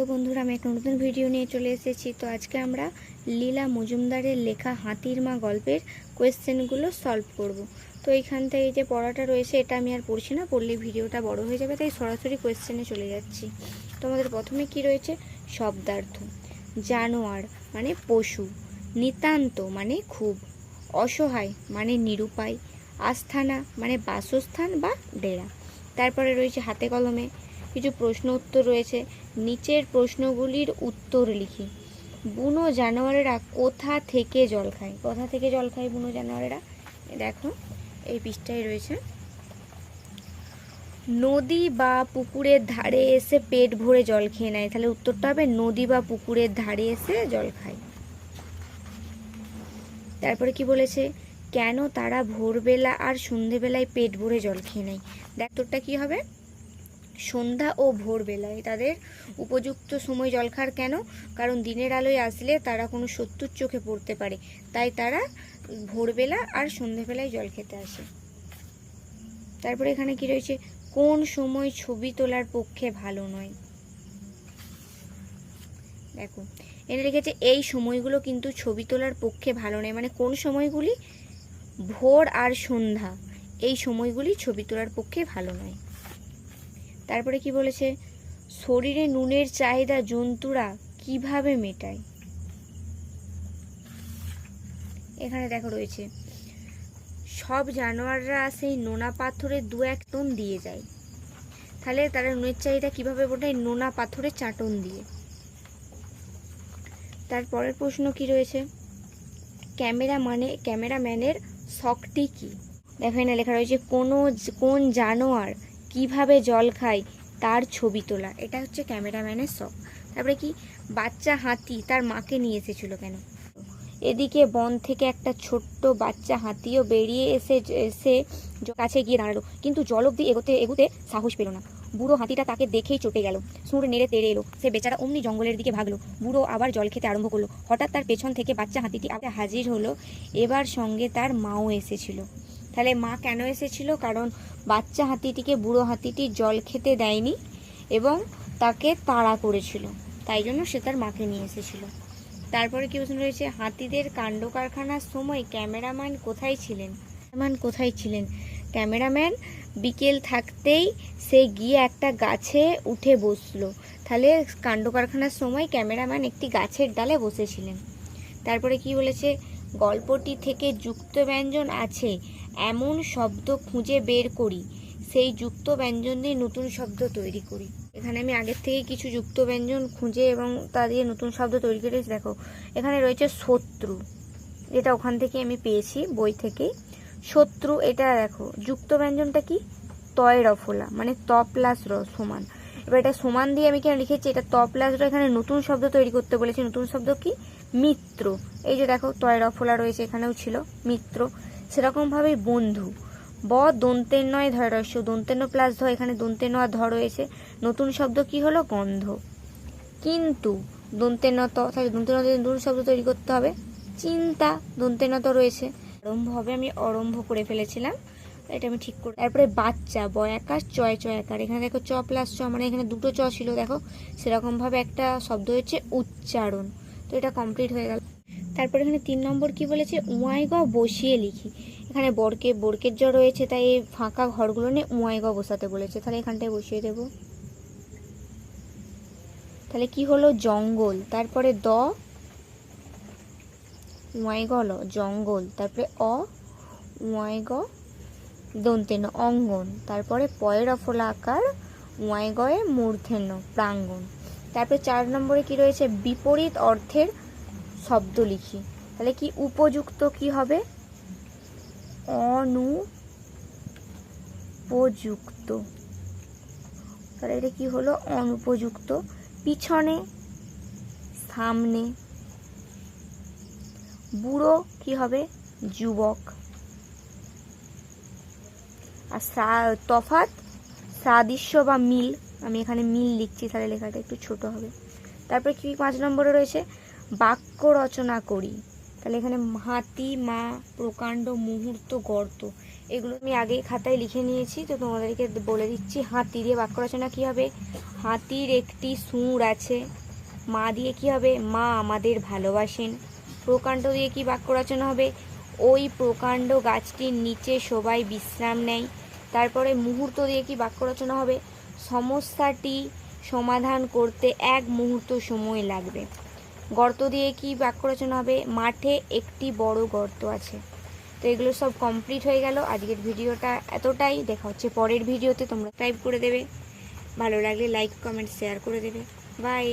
তো বন্ধুরা, আমি একটা নতুন ভিডিও নিয়ে চলে এসেছি। তো আজকে আমরা লীলা মজুমদারের লেখা হাতির মা গল্পের কোয়েশ্চেনগুলো সলভ করব। তো এইখান থেকে যে পড়াটা রয়েছে এটা আমি আর পড়ছি না, পড়লে ভিডিওটা বড় হয়ে যাবে, তাই সরাসরি কোয়েশ্চেনে চলে যাচ্ছি। তো আমাদের প্রথমে কি রয়েছে? শব্দার্থ। জানোয়ার মানে পশু, নিতান্ত মানে খুব, অসহায় মানে নিরুপায়, আস্থানা মানে বাসস্থান বা ডেরা। তারপরে রয়েছে হাতে কলমে কিছু প্রশ্ন উত্তর রয়েছে। নিচের প্রশ্নগুলির উত্তর লিখি। বুনো জানোয়ারেরা কোথা থেকে জল খায়? কোথা থেকে জল খায় বুনো জানোয়ারেরা? দেখো এই পৃষ্ঠায় রয়েছে। নদী বা পুকুরের ধারে এসে পেট ভরে জল খেয়ে নেয়। তাহলে উত্তরটা হবে নদী বা পুকুরের ধারে এসে জল খায়। তারপরে কি বলেছে? কেন তারা ভোরবেলা আর সন্ধেবেলায় পেট ভরে জল খেয়ে নেয়? দেখ উত্তরটা কি হবে? সন্ধ্যা ও ভোরবেলায় তাদের উপযুক্ত সময় জল খাওয়ার। কেন? কারণ দিনের আলোয় আসলে তারা কোনো শত্রুর চোখে পড়তে পারে, তাই তারা ভোরবেলা আর সন্ধেবেলায় জল খেতে আসে। তারপরে এখানে কি রয়েছে? কোন সময় ছবি তোলার পক্ষে ভালো নয়? দেখো এখানে লিখেছে এই সময়গুলো কিন্তু ছবি তোলার পক্ষে ভালো নয়। মানে কোন সময়গুলি? ভোর আর সন্ধ্যা, এই সময়গুলি ছবি তোলার পক্ষে ভালো নয়। তারপরে কি বলেছে? শরীরে নুনের চাহিদা জন্তুরা কিভাবে মেটায়? এখানে দেখো রয়েছে সব জানোয়াররা সেই নোনা পাথরে 2-1 টন দিয়ে যায়। তাহলে তারা নুনের চাহিদা কিভাবে মেটায়? নোনা পাথরে চাটন দিয়ে। তারপরের প্রশ্ন কি রয়েছে? ক্যামেরাম্যানের শখটি কি? দেখো এখানে লেখা রয়েছে কোন জানোয়ার কিভাবে জল খায় তার ছবি তোলা। এটা হচ্ছে ক্যামেরাম্যানের শখ। তারপরে কি? বাচ্চা হাতি তার মাকে নিয়ে এসেছিল কেন? এদিকে বন থেকে একটা ছোট্ট বাচ্চা হাতিও বেরিয়ে এসে কাছে গিয়ে দাঁড়ালো, কিন্তু জল অব্দি এগুতে সাহস পেল না। বুড়ো হাতিটা তাকে দেখেই চটে গেল, সুঁড় নেড়ে তেড়ে এলো। সে বেচারা অমনি জঙ্গলের দিকে ভাগলো। বুড়ো আবার জল খেতে আরম্ভ করলো। হঠাৎ তার পেছন থেকে বাচ্চা হাতিটি আবার হাজির হলো। এবার সঙ্গে তার মাও এসেছিল। তাহলে মা কেন এসেছিল? কারণ বাচ্চা হাতিটিকে বুড়ো হাতিটি জল খেতে দেয়নি এবং তাকে তাড়া করেছিল, তাই জন্য সে তার মাকে নিয়ে এসেছিল। তারপরে কি প্রশ্ন রয়েছে? হাতিদের কাণ্ড কারখানার সময় ক্যামেরাম্যান কোথায় ছিলেন? ক্যামেরাম্যান বিকেল থাকতেই সে গিয়ে একটা গাছে উঠে বসলো। তাহলে কাণ্ড কারখানার সময় ক্যামেরাম্যান একটি গাছের ডালে বসেছিলেন। তারপরে কি বলেছে? গল্পটি থেকে যুক্ত ব্যঞ্জন আছে এমন শব্দ খুঁজে বের করি, সেই যুক্ত ব্যঞ্জন দিয়ে নতুন শব্দ তৈরি করি। এখানে আমি আগের থেকে কিছু যুক্ত ব্যঞ্জন খুঁজে এবং তা দিয়ে নতুন শব্দ তৈরি করেছি। দেখো এখানে রয়েছে শত্রু, যেটা ওখান থেকে আমি পেয়েছি বই থেকে। শত্রু, এটা দেখো যুক্ত ব্যঞ্জনটা কি? তয় রফলা, মানে ত প্লাস র সমান। এবার এটা সমান দিয়ে আমি কেন লিখেছি? এটা ত প্লাস র, এখানে নতুন শব্দ তৈরি করতে বলেছি। নতুন শব্দ কি? মিত্র। এই যে দেখো তয় রফলা রয়েছে, এখানেও ছিল মিত্র। সেরকমভাবেই বন্ধু, ব দন্তের নয় ধয় রস্য, দন্তের ন প্লাস ধ, এখানে দন্তের ন আর ধ রয়েছে। নতুন শব্দ কি হলো? গন্ধ। কিন্তু দন্তের ন ত, তাহলে দন্তের ন নতুন শব্দ তৈরি করতে হবে। চিন্তা, দন্তের ন ত রয়েছে। আরম্ভ হবে, আমি অরম্ভ করে ফেলেছিলাম, এটা আমি ঠিক করে। তারপরে বাচ্চা, বয়াকার চয় চয়াকার, এখানে দেখো চ প্লাস চ, মানে এখানে দুটো চ ছিল। দেখো সেরকমভাবে একটা শব্দ হচ্ছে উচ্চারণ। তো এটা কমপ্লিট হয়ে গেল। তারপরে এখানে 3 নম্বর কি বলেছে? উয়াই গ বসিয়ে লিখি। এখানে বর্গের জ রয়েছে, তাই এই ফাঁকা ঘরগুলো নিয়ে উয়াই গ বসাতে বলেছে। তাহলে এখানটায় বসিয়ে দেব। তাহলে কি হলো? জঙ্গল। তারপরে দ উয়াই গ ল, জঙ্গল। তারপরে অ উয়াই গ দন্তেন অঙ্গন। তারপরে পয়ের রফলা আকার উয়াই গয়ে মূর্ধন্য প্রাঙ্গণ। তারপরে 4 নম্বরে কি রয়েছে? বিপরীত অর্থের শব্দ লিখি। তাহলে কি উপযুক্ত কি হবে? অনুপযুক্ত। তাহলে এটা কি হলো? অনুপযুক্ত। পিছনে, সামনে। বুড়ো কি হবে? যুবক। আর তফাৎ, সাদৃশ্য বা মিল, আমি এখানে মিল লিখছি, তাহলে লেখাটা একটু ছোট হবে। তারপরে কি 5 নম্বরে রয়েছে? বাক্য রচনা করি। তাহলে এখানে হাতি, মা, প্রকাণ্ড, মুহূর্ত, গর্ত, এগুলো আমি আগেই খাতায় লিখে নিয়েছি, তো তোমাদেরকে বলে দিচ্ছি। হাতি দিয়ে বাক্য রচনা কী হবে? হাতির একটি সুর আছে। মা দিয়ে কি হবে? মা আমাদের ভালোবাসেন। প্রকাণ্ড দিয়ে কি বাক্য রচনা হবে? ওই প্রকাণ্ড গাছটির নিচে সবাই বিশ্রাম নেয়। তারপরে মুহূর্ত দিয়ে কি বাক্য রচনা হবে? সমস্যাটি সমাধান করতে 1 মুহূর্ত সময় লাগবে। গর্ত দিয়ে কি বাক্য রচনা হবে? মাঠে একটি বড় গর্ত আছে। তো এগুলো সব কমপ্লিট হয়ে গেল। আজকের ভিডিওটা এতটাই। দেখা হচ্ছে পরের ভিডিওতে। তোমরা সাবস্ক্রাইব করে দেবে, ভালো লাগলে লাইক কমেন্ট শেয়ার করে দেবে। বাই।